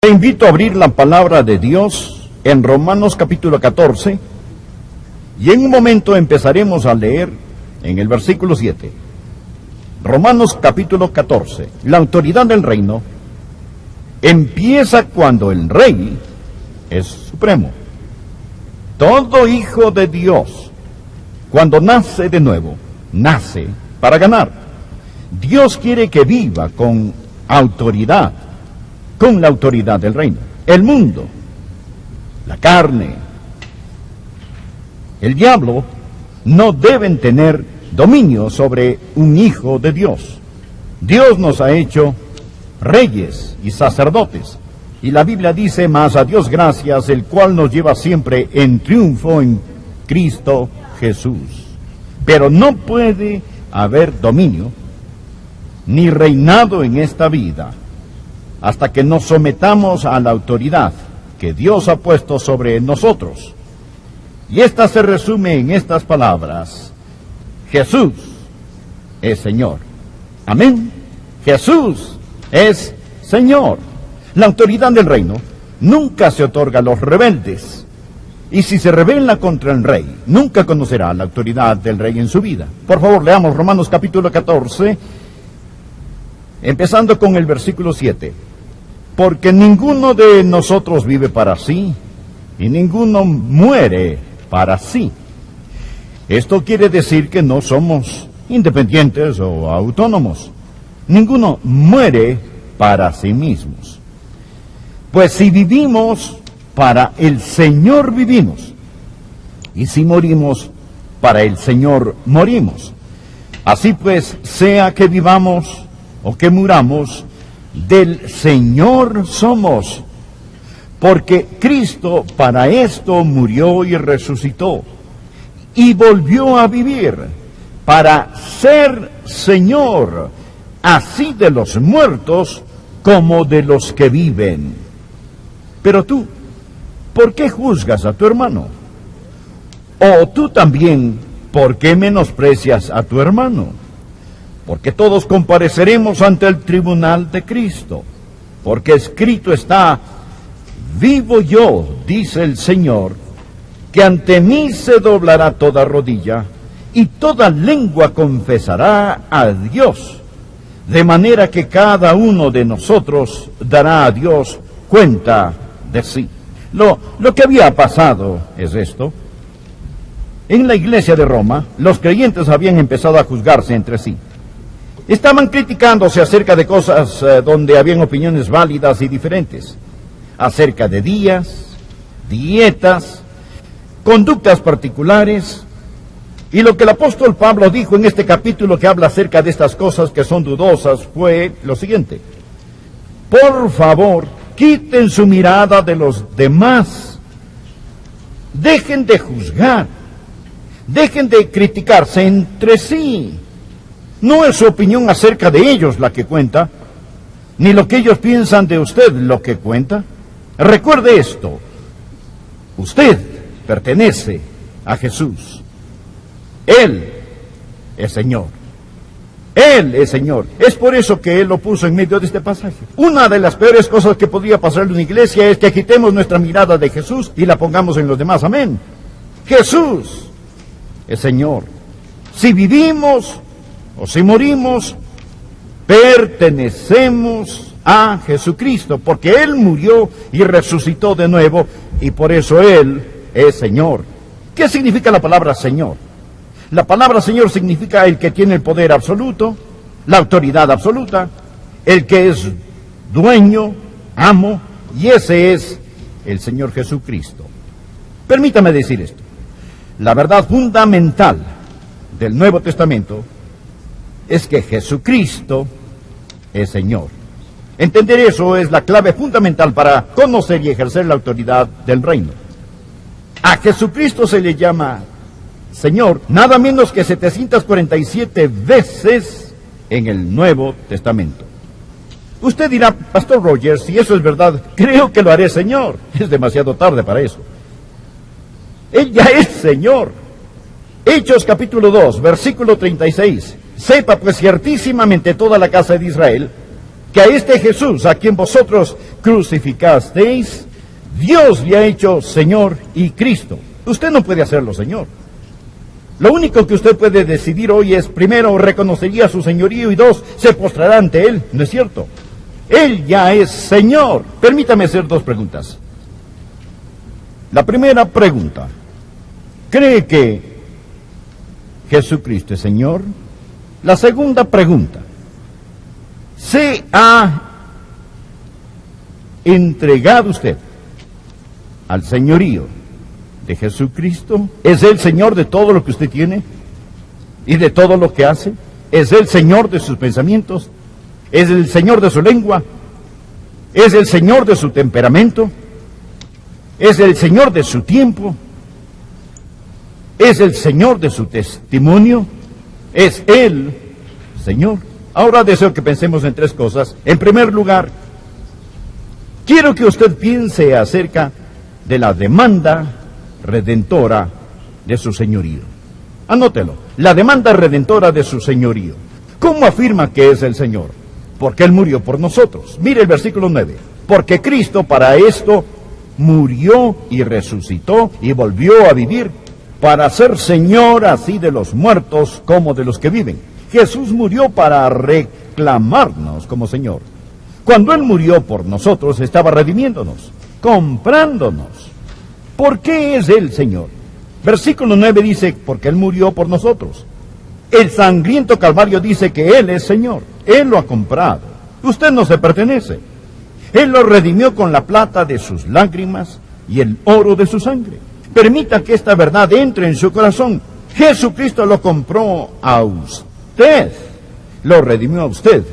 Te invito a abrir la palabra de Dios en Romanos capítulo 14 y en un momento empezaremos a leer en el versículo 7. Romanos capítulo 14. La autoridad del reino empieza cuando el rey es supremo. Todo hijo de Dios, cuando nace de nuevo, nace para ganar. Dios quiere que viva con autoridad, con la autoridad del reino. El mundo, la carne, el diablo no deben tener dominio sobre un hijo de Dios. Dios nos ha hecho reyes y sacerdotes. Y la Biblia dice, mas a Dios gracias, el cual nos lleva siempre en triunfo en Cristo Jesús. Pero no puede haber dominio ni reinado en esta vida hasta que nos sometamos a la autoridad que Dios ha puesto sobre nosotros. Y esta se resume en estas palabras: Jesús es Señor. Amén. Jesús es Señor. La autoridad del reino nunca se otorga a los rebeldes. Y si se rebela contra el rey, nunca conocerá la autoridad del rey en su vida. Por favor, leamos Romanos capítulo 14, empezando con el versículo 7. Porque ninguno de nosotros vive para sí, y ninguno muere para sí. Esto quiere decir que no somos independientes o autónomos. Ninguno muere para sí mismos. Pues si vivimos, para el Señor vivimos, y si morimos, para el Señor morimos. Así pues, sea que vivamos o que muramos, del Señor somos, porque Cristo para esto murió y resucitó, y volvió a vivir, para ser Señor, así de los muertos como de los que viven. Pero tú, ¿por qué juzgas a tu hermano? O tú también, ¿por qué menosprecias a tu hermano? Porque todos compareceremos ante el tribunal de Cristo. Porque escrito está: vivo yo, dice el Señor, que ante mí se doblará toda rodilla, y toda lengua confesará a Dios. De manera que cada uno de nosotros dará a Dios cuenta de sí. Lo que había pasado es esto. En la iglesia de Roma, los creyentes habían empezado a juzgarse entre sí. Estaban criticándose acerca de cosas donde habían opiniones válidas y diferentes. Acerca de días, dietas, conductas particulares. Y lo que el apóstol Pablo dijo en este capítulo que habla acerca de estas cosas que son dudosas fue lo siguiente: por favor, quiten su mirada de los demás. Dejen de juzgar. Dejen de criticarse entre sí. No es su opinión acerca de ellos la que cuenta, ni lo que ellos piensan de usted lo que cuenta. Recuerde esto: usted pertenece a Jesús. Él es Señor. Él es Señor. Es por eso que Él lo puso en medio de este pasaje. Una de las peores cosas que podría pasar en una iglesia es que quitemos nuestra mirada de Jesús y la pongamos en los demás. Amén. Jesús es Señor. Si vivimos o si morimos, pertenecemos a Jesucristo, porque Él murió y resucitó de nuevo, y por eso Él es Señor. ¿Qué significa la palabra Señor? La palabra Señor significa el que tiene el poder absoluto, la autoridad absoluta, el que es dueño, amo, y ese es el Señor Jesucristo. Permítame decir esto: la verdad fundamental del Nuevo Testamento es que Jesucristo es Señor. Entender eso es la clave fundamental para conocer y ejercer la autoridad del reino. A Jesucristo se le llama Señor nada menos que 747 veces en el Nuevo Testamento. Usted dirá: Pastor Rogers, si eso es verdad, creo que lo haré Señor. Es demasiado tarde para eso. Él ya es Señor. Hechos capítulo 2, versículo 36. Sepa pues ciertísimamente toda la casa de Israel que a este Jesús, a quien vosotros crucificasteis, Dios le ha hecho Señor y Cristo. Usted no puede hacerlo Señor. Lo único que usted puede decidir hoy es, primero, reconocería su señorío, y dos, se postrará ante Él. ¿No es cierto? Él ya es Señor. Permítame hacer dos preguntas. La primera pregunta: ¿cree que Jesucristo es Señor? La segunda pregunta: ¿se ha entregado usted al señorío de Jesucristo? ¿Es Él Señor de todo lo que usted tiene y de todo lo que hace? ¿Es Él Señor de sus pensamientos? ¿Es el Señor de su lengua? ¿Es el Señor de su temperamento? ¿Es el Señor de su tiempo? ¿Es el Señor de su testimonio? ¿Es Él Señor? Ahora deseo que pensemos en tres cosas. En primer lugar, quiero que usted piense acerca de la demanda redentora de su señorío. Anótelo: la demanda redentora de su señorío. ¿Cómo afirma que es el Señor? Porque Él murió por nosotros. Mire el versículo 9. Porque Cristo para esto murió y resucitó y volvió a vivir, para ser Señor así de los muertos como de los que viven. Jesús murió para reclamarnos como Señor. Cuando Él murió por nosotros, estaba redimiéndonos, comprándonos. ¿Por qué es Él Señor? Versículo 9 dice, porque Él murió por nosotros. El sangriento Calvario dice que Él es Señor. Él lo ha comprado. Usted no se pertenece. Él lo redimió con la plata de sus lágrimas y el oro de su sangre. Permita que esta verdad entre en su corazón. Jesucristo lo compró a usted. Lo redimió a usted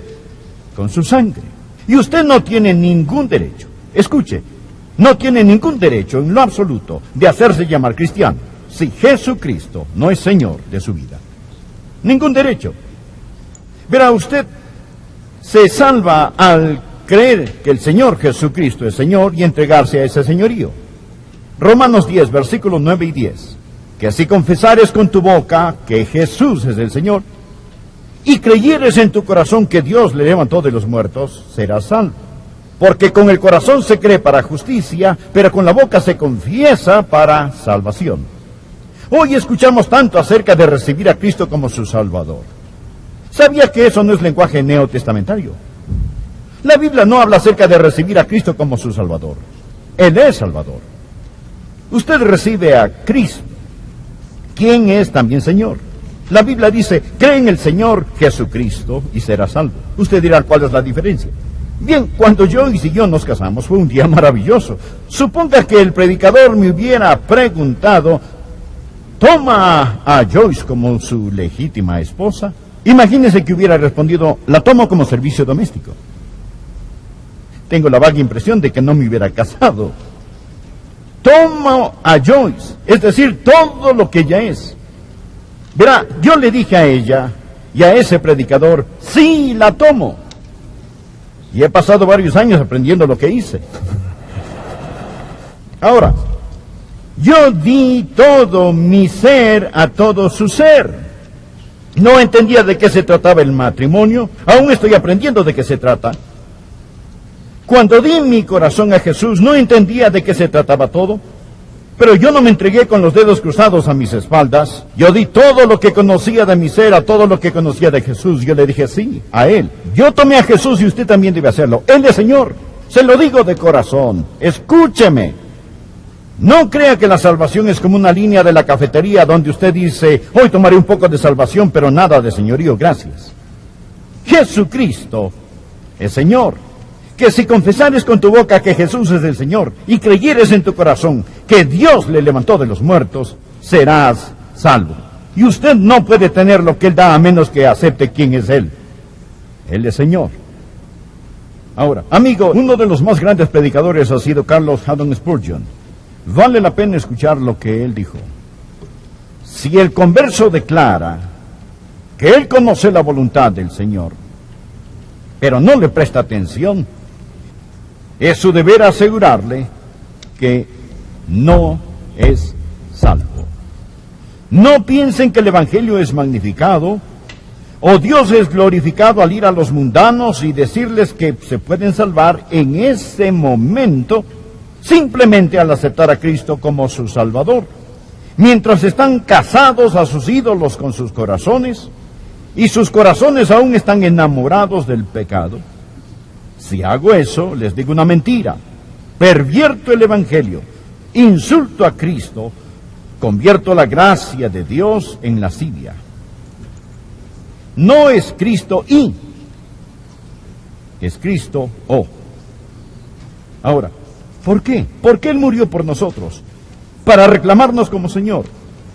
con su sangre. Y usted no tiene ningún derecho. Escuche, no tiene ningún derecho en lo absoluto de hacerse llamar cristiano si Jesucristo no es Señor de su vida. Ningún derecho. Verá, usted se salva al creer que el Señor Jesucristo es Señor y entregarse a ese señorío. Romanos 10, versículos 9 y 10. Que si confesares con tu boca que Jesús es el Señor, y creyeres en tu corazón que Dios le levantó de los muertos, serás salvo. Porque con el corazón se cree para justicia, pero con la boca se confiesa para salvación. Hoy escuchamos tanto acerca de recibir a Cristo como su Salvador. ¿Sabía que eso no es lenguaje neotestamentario? La Biblia no habla acerca de recibir a Cristo como su Salvador. Él es Salvador. Usted recibe a Cristo, quien es también Señor. La Biblia dice, cree en el Señor Jesucristo y serás salvo. Usted dirá, ¿cuál es la diferencia? Bien, cuando Joyce y yo nos casamos fue un día maravilloso. Suponga que el predicador me hubiera preguntado, ¿toma a Joyce como su legítima esposa? Imagínese que hubiera respondido, la tomo como servicio doméstico. Tengo la vaga impresión de que no me hubiera casado. Tomo a Joyce, es decir, todo lo que ella es. Verá, yo le dije a ella y a ese predicador, sí, la tomo. Y he pasado varios años aprendiendo lo que hice. Ahora, yo di todo mi ser a todo su ser. No entendía de qué se trataba el matrimonio, aún estoy aprendiendo de qué se trata. Cuando di mi corazón a Jesús, no entendía de qué se trataba todo, pero yo no me entregué con los dedos cruzados a mis espaldas. Yo di todo lo que conocía de mi ser a todo lo que conocía de Jesús. Yo le dije sí, a Él. Yo tomé a Jesús y usted también debe hacerlo. Él es Señor. Se lo digo de corazón. Escúcheme. No crea que la salvación es como una línea de la cafetería donde usted dice, hoy tomaré un poco de salvación, pero nada de señorío, gracias. Jesucristo es Señor. Que si confesares con tu boca que Jesús es el Señor y creyeres en tu corazón que Dios le levantó de los muertos, serás salvo. Y usted no puede tener lo que Él da a menos que acepte quién es Él. Él es Señor. Ahora, amigo, uno de los más grandes predicadores ha sido Carlos Haddon Spurgeon. Vale la pena escuchar lo que él dijo. Si el converso declara que él conoce la voluntad del Señor, pero no le presta atención, es su deber asegurarle que no es salvo. No piensen que el Evangelio es magnificado O Dios es glorificado al ir a los mundanos y decirles que se pueden salvar en ese momento simplemente al aceptar a Cristo como su Salvador, mientras están casados a sus ídolos con sus corazones y sus corazones aún están enamorados del pecado. Si hago eso, les digo una mentira, pervierto el Evangelio, insulto a Cristo, convierto la gracia de Dios en lascivia. No es Cristo y, es Cristo o. Ahora, ¿por qué? ¿Por qué Él murió por nosotros? Para reclamarnos como Señor.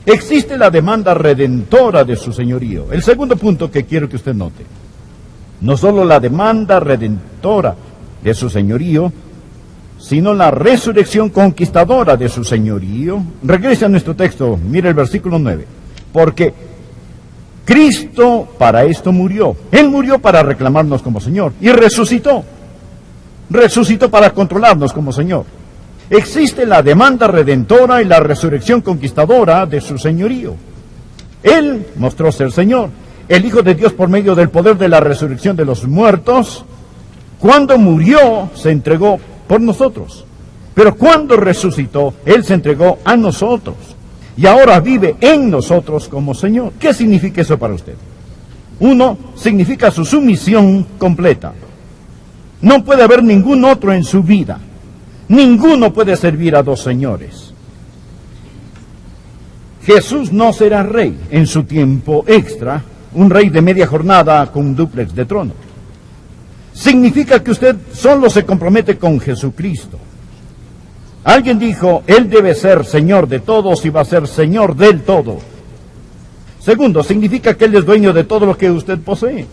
Existe la demanda redentora de su señorío. El segundo punto que quiero que usted note. No solo la demanda redentora de su señorío, sino la resurrección conquistadora de su señorío. Regrese a nuestro texto, mire el versículo 9. Porque Cristo para esto murió. Él murió para reclamarnos como Señor y resucitó. Resucitó para controlarnos como Señor. Existe la demanda redentora y la resurrección conquistadora de su señorío. Él mostró ser Señor, el Hijo de Dios por medio del poder de la resurrección de los muertos. Cuando murió, se entregó por nosotros. Pero cuando resucitó, Él se entregó a nosotros. Y ahora vive en nosotros como Señor. ¿Qué significa eso para usted? Uno, significa su sumisión completa. No puede haber ningún otro en su vida. Ninguno puede servir a dos señores. Jesús no será rey en su tiempo extra, un rey de media jornada con un dúplex de trono. Significa que usted solo se compromete con Jesucristo. Alguien dijo, Él debe ser Señor de todos y va a ser Señor del todo. Segundo, significa que Él es dueño de todo lo que usted posee.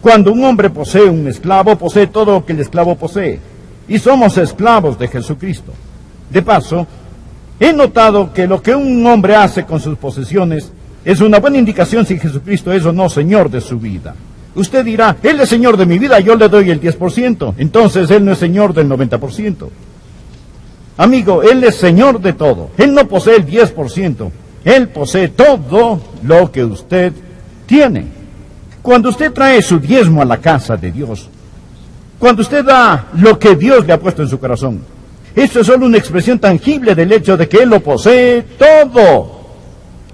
Cuando un hombre posee un esclavo, posee todo lo que el esclavo posee. Y somos esclavos de Jesucristo. De paso, he notado que lo que un hombre hace con sus posesiones es una buena indicación si Jesucristo es o no Señor de su vida. Usted dirá, Él es Señor de mi vida, yo le doy el 10%. Entonces Él no es Señor del 90%. Amigo, Él es Señor de todo. Él no posee el 10%. Él posee todo lo que usted tiene. Cuando usted trae su diezmo a la casa de Dios, cuando usted da lo que Dios le ha puesto en su corazón, eso es solo una expresión tangible del hecho de que Él lo posee todo.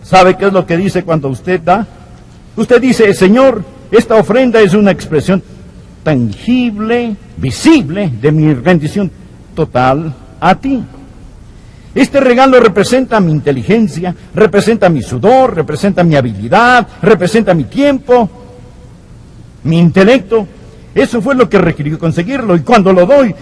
¿Sabe qué es lo que dice cuando usted da? Usted dice, Señor, esta ofrenda es una expresión tangible, visible, de mi rendición total a ti. Este regalo representa mi inteligencia, representa mi sudor, representa mi habilidad, representa mi tiempo, mi intelecto. Eso fue lo que requirió conseguirlo. Y cuando lo doy,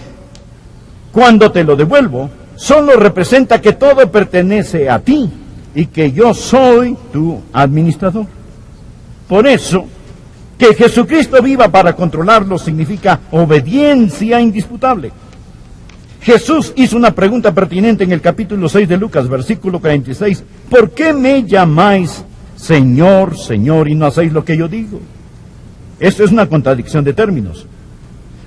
cuando te lo devuelvo, solo representa que todo pertenece a ti y que yo soy tu administrador. Por eso, que Jesucristo viva para controlarlo significa obediencia indisputable. Jesús hizo una pregunta pertinente en el capítulo 6 de Lucas, versículo 46. ¿Por qué me llamáis Señor, Señor, y no hacéis lo que yo digo? Esto es una contradicción de términos.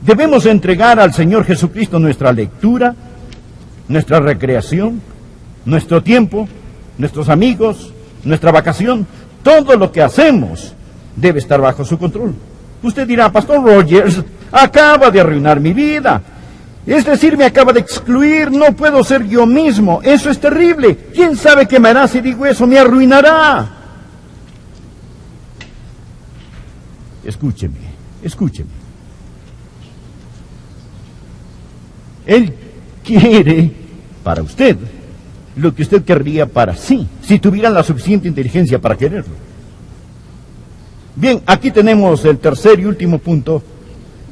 Debemos entregar al Señor Jesucristo nuestra lectura, nuestra recreación, nuestro tiempo, nuestros amigos, nuestra vacación. Todo lo que hacemos debe estar bajo su control. Usted dirá, Pastor Rogers, acaba de arruinar mi vida. Es decir, me acaba de excluir, no puedo ser yo mismo. Eso es terrible. ¿Quién sabe qué me hará si digo eso? Me arruinará. Escúcheme, escúcheme. Él quiere para usted lo que usted querría para sí, si tuviera la suficiente inteligencia para quererlo. Bien, aquí tenemos el tercer y último punto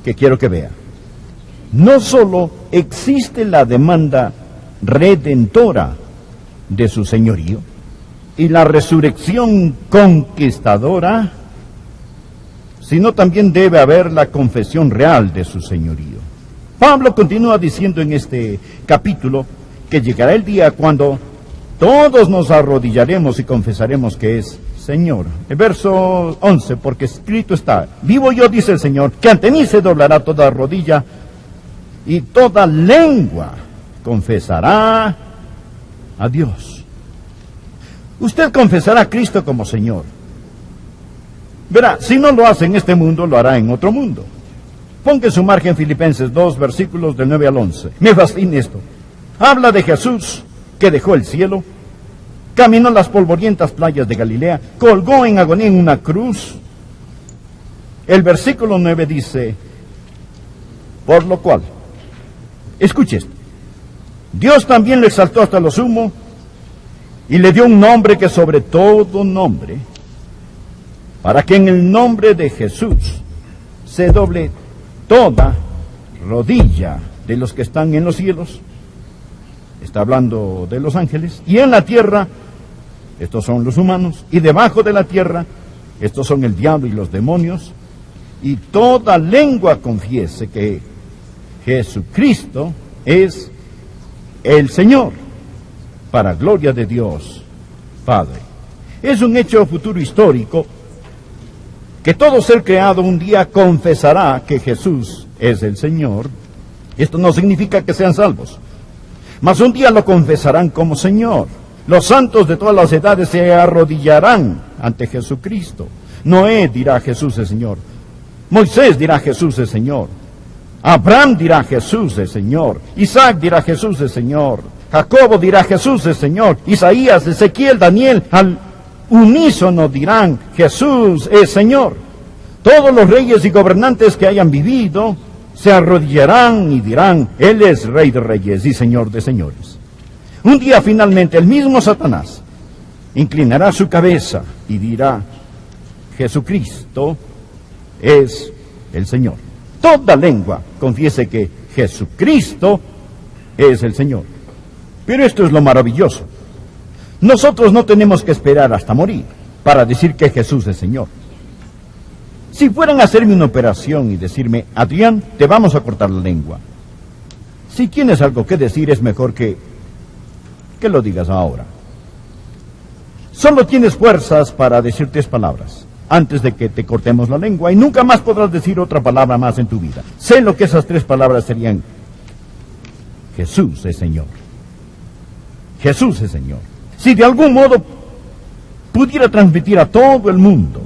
que quiero que vea. No solo existe la demanda redentora de su señorío y la resurrección conquistadora, sino también debe haber la confesión real de su señorío. Pablo continúa diciendo en este capítulo que llegará el día cuando todos nos arrodillaremos y confesaremos que es Señor. El verso 11, porque escrito está, vivo yo, dice el Señor, que ante mí se doblará toda rodilla y toda lengua confesará a Dios. Usted confesará a Cristo como Señor. Verá, si no lo hace en este mundo, lo hará en otro mundo. Ponga en su margen Filipenses 2, versículos del 9 al 11. Me fascina esto. Habla de Jesús, que dejó el cielo, caminó las polvorientas playas de Galilea, colgó en agonía en una cruz. El versículo 9 dice, por lo cual, escuche esto, Dios también le exaltó hasta lo sumo y le dio un nombre que sobre todo nombre, para que en el nombre de Jesús se doble toda rodilla de los que están en los cielos, está hablando de los ángeles, y en la tierra, estos son los humanos, y debajo de la tierra, estos son el diablo y los demonios, y toda lengua confiese que Jesucristo es el Señor, para gloria de Dios Padre. Es un hecho futuro histórico que todo ser creado un día confesará que Jesús es el Señor. Esto no significa que sean salvos, mas un día lo confesarán como Señor. Los santos de todas las edades se arrodillarán ante Jesucristo. Noé dirá Jesús es Señor. Moisés dirá Jesús es Señor. Abraham dirá Jesús es Señor. Isaac dirá Jesús es Señor. Jacobo dirá Jesús es Señor. Isaías, Ezequiel, Daniel, al unísono dirán Jesús es Señor. Todos los reyes y gobernantes que hayan vivido se arrodillarán y dirán, Él es Rey de reyes y Señor de señores. Un día finalmente el mismo Satanás inclinará su cabeza y dirá, Jesucristo es el Señor. Toda lengua confiese que Jesucristo es el Señor. Pero esto es lo maravilloso. Nosotros no tenemos que esperar hasta morir para decir que Jesús es Señor. Si fueran a hacerme una operación y decirme, Adrián, te vamos a cortar la lengua, si tienes algo que decir, es mejor que lo digas ahora. Solo tienes fuerzas para decir 3 palabras antes de que te cortemos la lengua y nunca más podrás decir otra palabra más en tu vida. Sé lo que esas 3 palabras serían. Jesús es Señor. Jesús es Señor. Si de algún modo pudiera transmitir a todo el mundo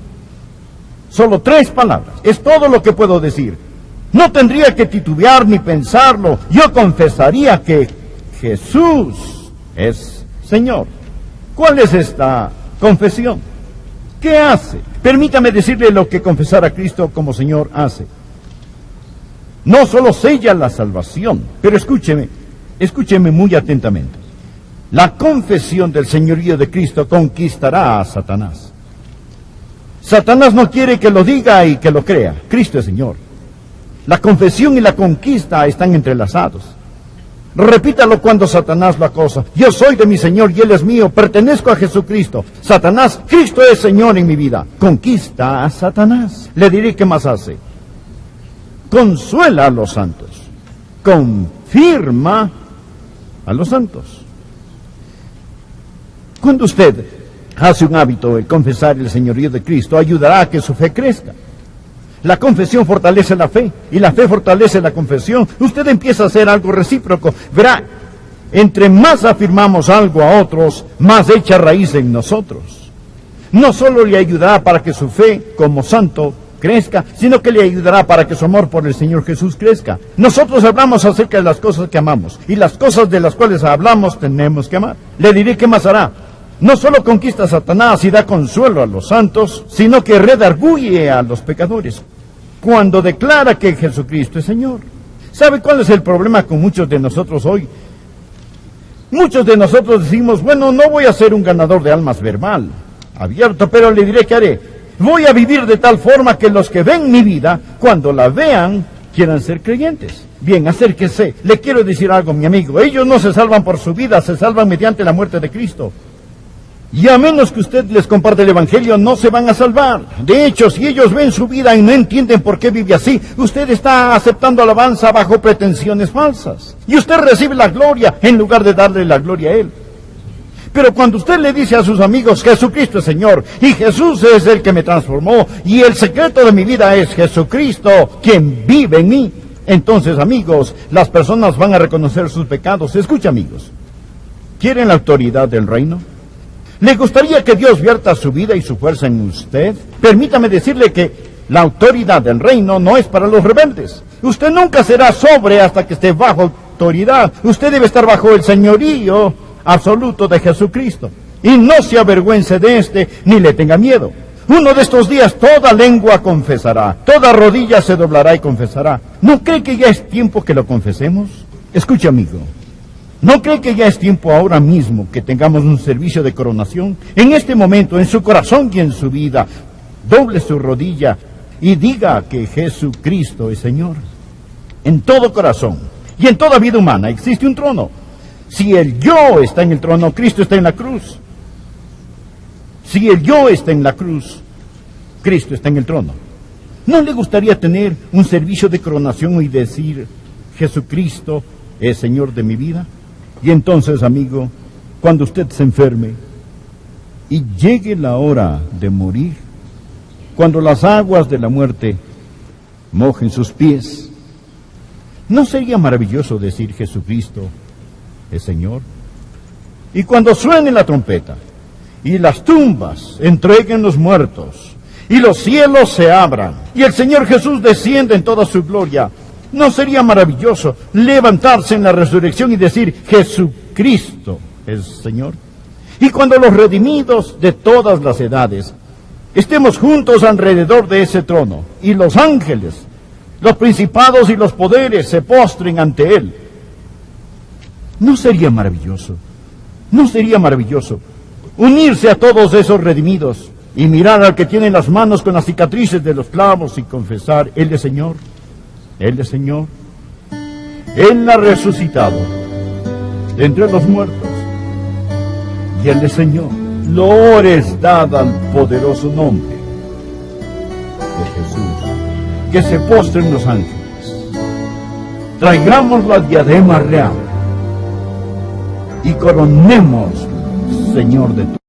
solo 3 palabras, es todo lo que puedo decir. No tendría que titubear ni pensarlo. Yo confesaría que Jesús es Señor. ¿Cuál es esta confesión? ¿Qué hace? Permítame decirle lo que confesar a Cristo como Señor hace. No solo sella la salvación, pero escúcheme muy atentamente. La confesión del señorío de Cristo conquistará a Satanás. Satanás no quiere que lo diga y que lo crea. Cristo es Señor. La confesión y la conquista están entrelazados. Repítalo cuando Satanás lo acosa. Yo soy de mi Señor y Él es mío. Pertenezco a Jesucristo. Satanás, Cristo es Señor en mi vida. Conquista a Satanás. Le diré qué más hace. Consuela a los santos. Confirma a los santos. Cuando usted hace un hábito el confesar el señorío de Cristo, ayudará a que su fe crezca. La confesión fortalece la fe, y la fe fortalece la confesión. Usted empieza a hacer algo recíproco. Verá, entre más afirmamos algo a otros, más echa raíz en nosotros. No solo le ayudará para que su fe como santo crezca, sino que le ayudará para que su amor por el Señor Jesús crezca. Nosotros hablamos acerca de las cosas que amamos, y las cosas de las cuales hablamos tenemos que amar. Le diré qué más hará. No solo conquista a Satanás y da consuelo a los santos, sino que redarguye a los pecadores cuando declara que Jesucristo es Señor. ¿Sabe cuál es el problema con muchos de nosotros hoy? Muchos de nosotros decimos, bueno, no voy a ser un ganador de almas verbal, abierto, pero le diré qué haré. Voy a vivir de tal forma que los que ven mi vida, cuando la vean, quieran ser creyentes. Bien, acérquese. Le quiero decir algo, mi amigo. Ellos no se salvan por su vida, se salvan mediante la muerte de Cristo. Y a menos que usted les comparte el Evangelio, no se van a salvar. De hecho, si ellos ven su vida y no entienden por qué vive así, usted está aceptando alabanza bajo pretensiones falsas. Y usted recibe la gloria en lugar de darle la gloria a Él. Pero cuando usted le dice a sus amigos, Jesucristo es Señor, y Jesús es el que me transformó, y el secreto de mi vida es Jesucristo, quien vive en mí, entonces, amigos, las personas van a reconocer sus pecados. Escucha, amigos, ¿quieren la autoridad del reino? ¿Le gustaría que Dios vierta su vida y su fuerza en usted? Permítame decirle que la autoridad del reino no es para los rebeldes. Usted nunca será sobre hasta que esté bajo autoridad. Usted debe estar bajo el señorío absoluto de Jesucristo. Y no se avergüence de este, ni le tenga miedo. Uno de estos días toda lengua confesará, toda rodilla se doblará y confesará. ¿No cree que ya es tiempo que lo confesemos? Escuche, amigo. ¿No cree que ya es tiempo ahora mismo que tengamos un servicio de coronación? En este momento, en su corazón y en su vida, doble su rodilla y diga que Jesucristo es Señor. En todo corazón y en toda vida humana existe un trono. Si el yo está en el trono, Cristo está en la cruz. Si el yo está en la cruz, Cristo está en el trono. ¿No le gustaría tener un servicio de coronación y decir, Jesucristo es Señor de mi vida? Y entonces, amigo, cuando usted se enferme y llegue la hora de morir, cuando las aguas de la muerte mojen sus pies, ¿no sería maravilloso decir Jesucristo es Señor? Y cuando suene la trompeta y las tumbas entreguen los muertos y los cielos se abran y el Señor Jesús descienda en toda su gloria, ¿no sería maravilloso levantarse en la resurrección y decir Jesucristo es Señor? Y cuando los redimidos de todas las edades estemos juntos alrededor de ese trono y los ángeles, los principados y los poderes se postren ante Él, ¿no sería maravilloso? ¿No sería maravilloso unirse a todos esos redimidos y mirar al que tiene las manos con las cicatrices de los clavos y confesar, Él es Señor, Él es Señor, Él ha resucitado de entre los muertos y Él es Señor? Loor es dada al poderoso nombre de Jesús. Que se postren los ángeles. Traigamos la diadema real y coronemos, Señor de todo.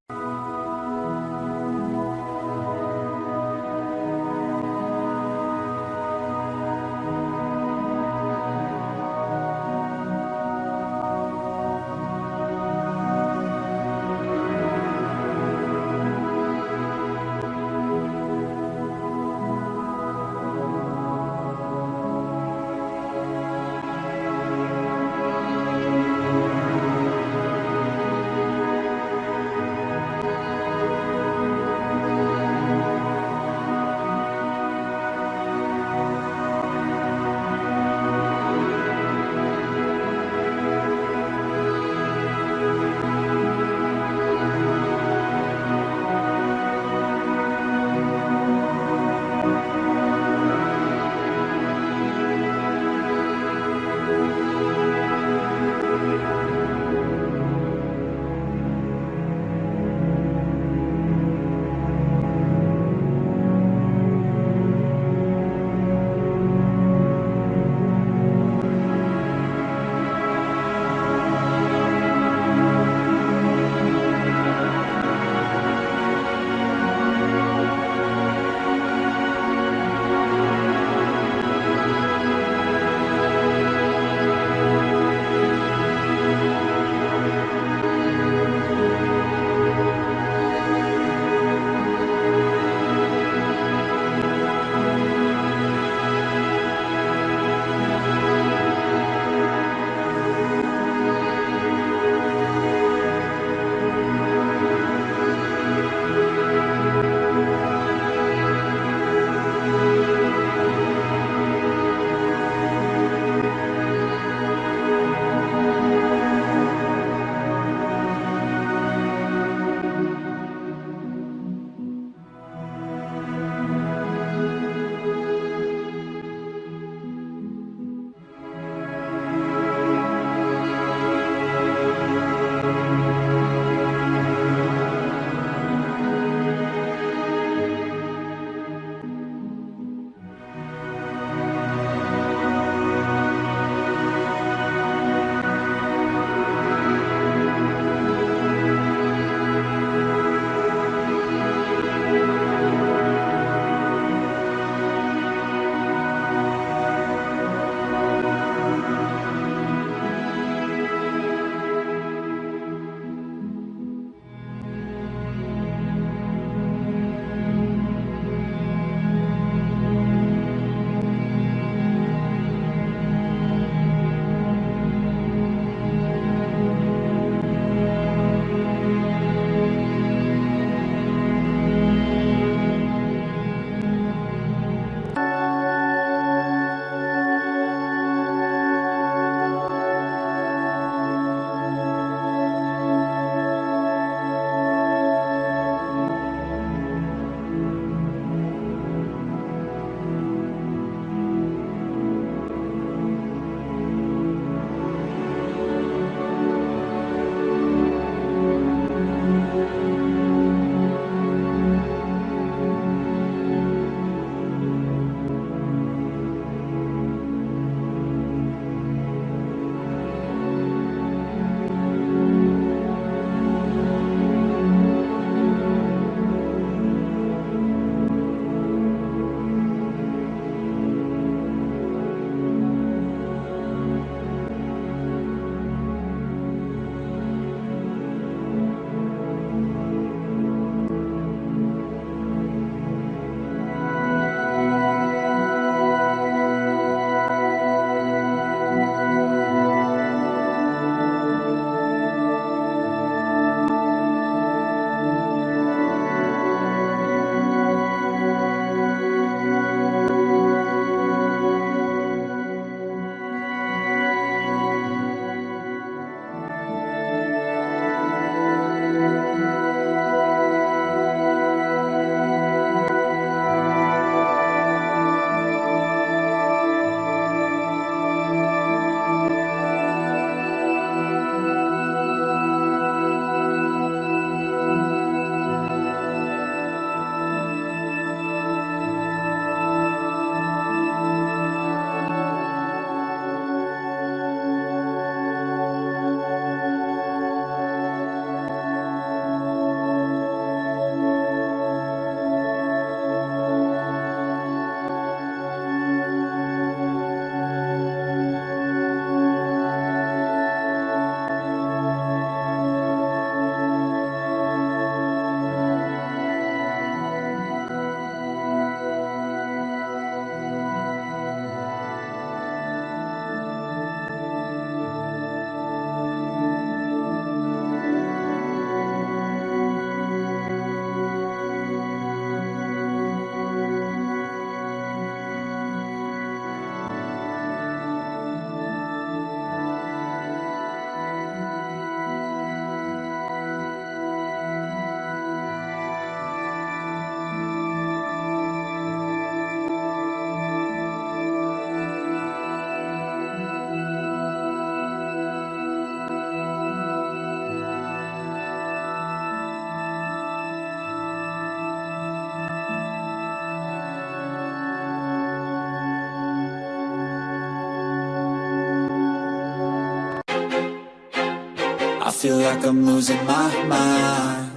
I feel like I'm losing my mind.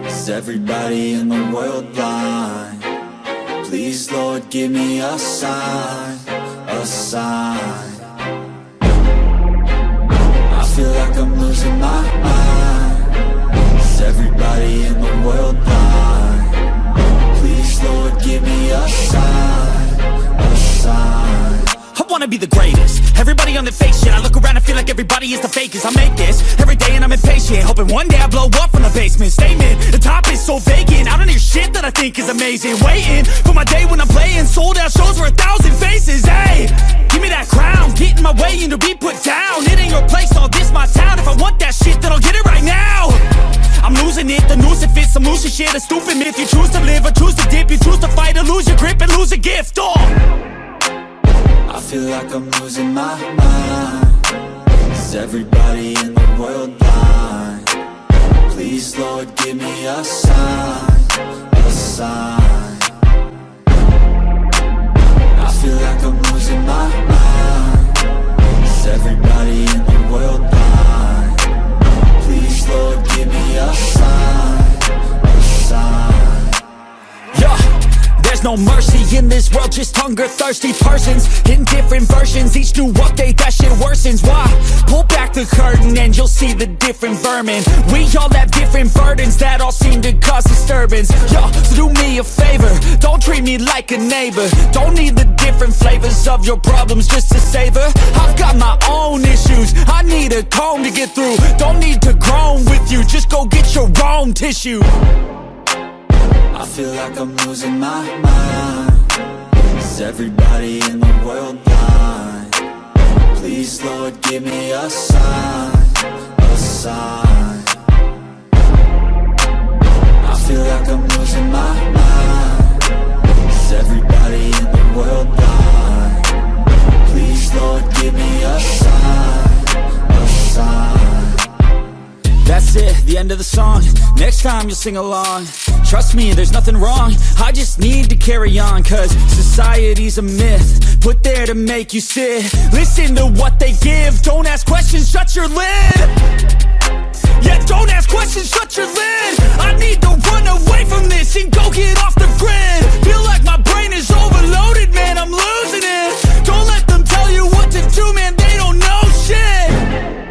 Is everybody in the world blind? Please, Lord, give me a sign, a sign. I feel like I'm losing my mind. Is everybody in the world blind? Please, Lord, give me a sign, a sign. I wanna be the greatest. Everybody on the fake shit. I look around and feel like everybody is the fakest. I make this every day and I'm impatient, hoping one day I blow up from the basement. Statement, the top is so vacant. I don't hear shit that I think is amazing. Waiting for my day when I'm playing sold out shows for 1,000 faces. Hey, give me that crown, get in my way and to be put down. It ain't your place, all this my town. If I want that shit, then I'll get it right now. I'm losing it, the noose it fits, I'm losing shit. A stupid myth, you choose to live or choose to dip. You choose to fight or lose your grip and lose a gift. I feel like I'm losing my mind. Is everybody in the world blind? Please, Lord, give me a sign, a sign. I feel like I'm losing my mind. Is everybody in the world blind? Please, Lord, give me a sign, a sign. Yeah. There's no mercy in this world, just hunger-thirsty persons in different versions. Each new update, that shit worsens. Why? Pull back the curtain and you'll see the different vermin. We all have different burdens that all seem to cause disturbance. Yo, so do me a favor, don't treat me like a neighbor. Don't need the different flavors of your problems just to savor. I've got my own issues, I need a comb to get through. Don't need to groan with you, just go get your own tissue. I feel like I'm losing my mind. Is everybody in the world blind? Please, Lord, give me a sign, a sign. I feel like I'm losing my mind. Is everybody in the world blind? Please, Lord, give me a sign, a sign. That's it, the end of the song. Next time you'll sing along. Trust me, there's nothing wrong. I just need to carry on, cause society's a myth put there to make you sit. Listen to what they give. Don't ask questions, shut your lid. Yeah, don't ask questions, shut your lid. I need to run away from this and go get off the grid. Feel like my brain is overloaded, man, I'm losing it. Don't let them tell you what to do, man, they don't know shit.